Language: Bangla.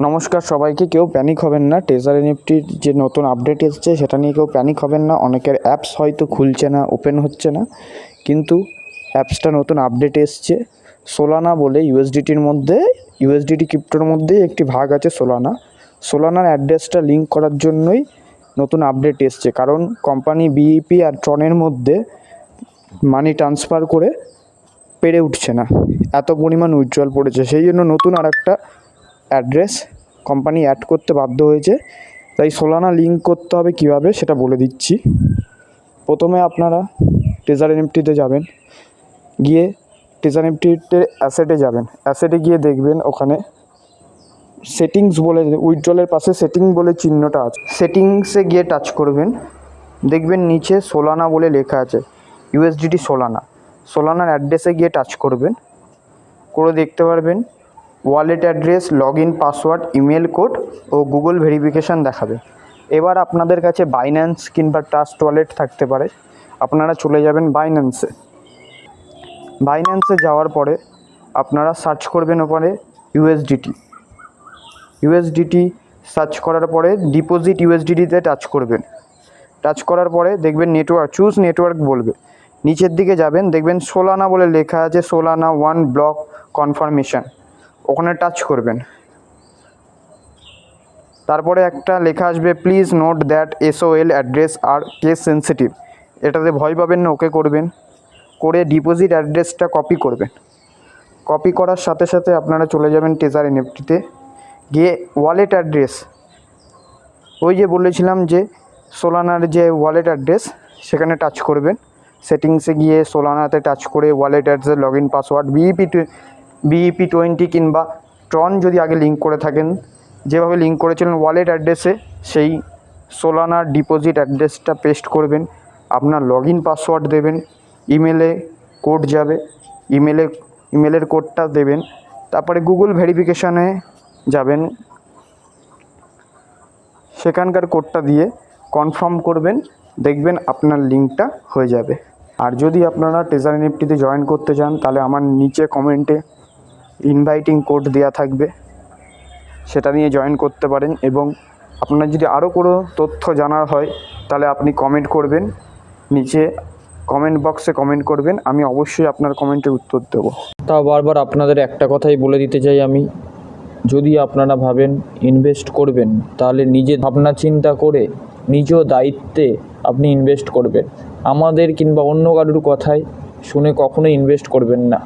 নমস্কার সবাইকে। কেউ প্যানিক হবেন না। টেজার এনএফটির যে নতুন আপডেট এসেছে সেটা নিয়ে কেউ প্যানিক হবেন না। অনেকের অ্যাপস হয়তো খুলছে না, ওপেন হচ্ছে না, কিন্তু অ্যাপসটা নতুন আপডেট এসছে। সোলানা বলে ইউএসডিটির মধ্যে, ইউএসডিটি ক্রিপ্টোর মধ্যে একটি ভাগ আছে সোলানার অ্যাড্রেসটা লিঙ্ক করার জন্যই নতুন আপডেট এসছে। কারণ কোম্পানি বিইপি আর ট্রনের মধ্যে মানি ট্রান্সফার করে পেরে উঠছে না, এত পরিমাণ উইথড্রয়াল পড়েছে। সেই জন্য নতুন আর একটা অ্যাড্রেস কোম্পানি অ্যাড করতে বাধ্য হয়েছে। তাই সোলানা লিঙ্ক করতে হবে কিভাবে সেটা বলে দিচ্ছি। প্রথমে আপনারা টেজার এনএফটিতে যাবেন, গিয়ে টেজার এনএফটিতে অ্যাসেটে যাবেন। অ্যাসেটে গিয়ে দেখবেন ওখানে সেটিংস বলে, উইথড্রয়ালের পাশে সেটিং বলে চিহ্নটা আছে। সেটিংসে গিয়ে টাচ করবেন, দেখবেন নিচে সোলানা বলে লেখা আছে, ইউএসডিটি সোলানার অ্যাড্রেসে গিয়ে টাচ করবেন। করে দেখতে পারবেন wallet address, log in password, email code ও গুগল ভেরিফিকেশান দেখাবে। এবার আপনাদের কাছে বাইন্যান্স কিংবা ট্রাস্ট ওয়ালেট থাকতে পারে, আপনারা চলে যাবেন বাইন্যান্সে যাওয়ার পরে আপনারা সার্চ করবেন ওপরে ইউএসডিটি সার্চ করার পরে ডিপোজিট ইউএসডিটিতে টাচ করবেন। টাচ করার পরে দেখবেন চুজ নেটওয়ার্ক বলবে। নিচের দিকে যাবেন, দেখবেন সোলানা বলে লেখা আছে, সোলানা 1 ব্লক কনফার্মেশন, ওখানে টাচ করবেন। তারপরে একটা লেখা আসবে, please note that SOL address are case sensitive. এটাতে ভয় পাবেন না, ওকে করবেন। করে ডিপোজিট অ্যাড্রেসটা কপি করবেন। কপি করার সাথে সাথে আপনারা চলে যাবেন টেজার এনএফটিতে, গিয়ে ওয়ালেট অ্যাড্রেস, ওই যে বলেছিলাম যে সোলানার যে ওয়ালেট অ্যাড্রেস, সেখানে টাচ করবেন। সেটিংসে গিয়ে সোলানাতে টাচ করে wallet address, log in password, BEP 20 কিংবা ট্রন যদি আগে লিঙ্ক করে থাকেন, যেভাবে লিঙ্ক করেছিলেন ওয়ালেট অ্যাড্রেসে, সেই সোলানার ডিপোজিট অ্যাড্রেসটা পেস্ট করবেন। আপনার লগ ইন পাসওয়ার্ড দেবেন, ইমেলে কোড যাবে, ইমেলের কোডটা দেবেন। তারপরে গুগল ভেরিফিকেশানে যাবেন, সেখানকার কোডটা দিয়ে কনফার্ম করবেন, দেখবেন আপনার লিঙ্কটা হয়ে যাবে। আর যদি আপনারা টেজার এনএফটিতে জয়েন করতে চান, তাহলে আমার নিচে কমেন্টে ইনভাইটিং কোড দেওয়া থাকবে, সেটা নিয়ে জয়েন করতে পারেন। এবং আপনার যদি আরও কোনো তথ্য জানার হয়, তাহলে আপনি কমেন্ট করবেন, নিচে কমেন্ট বক্সে কমেন্ট করবেন, আমি অবশ্যই আপনার কমেন্টের উত্তর দেবো। তাও বারবার আপনাদের একটা কথাই বলে দিতে চাই আমি, যদি আপনারা ভাবেন ইনভেস্ট করবেন, তাহলে নিজে ভাবনা চিন্তা করে নিজ দায়িত্বে আপনি ইনভেস্ট করবেন। আমাদের কিংবা অন্য কারোর কথায় শুনে কখনোই ইনভেস্ট করবেন না।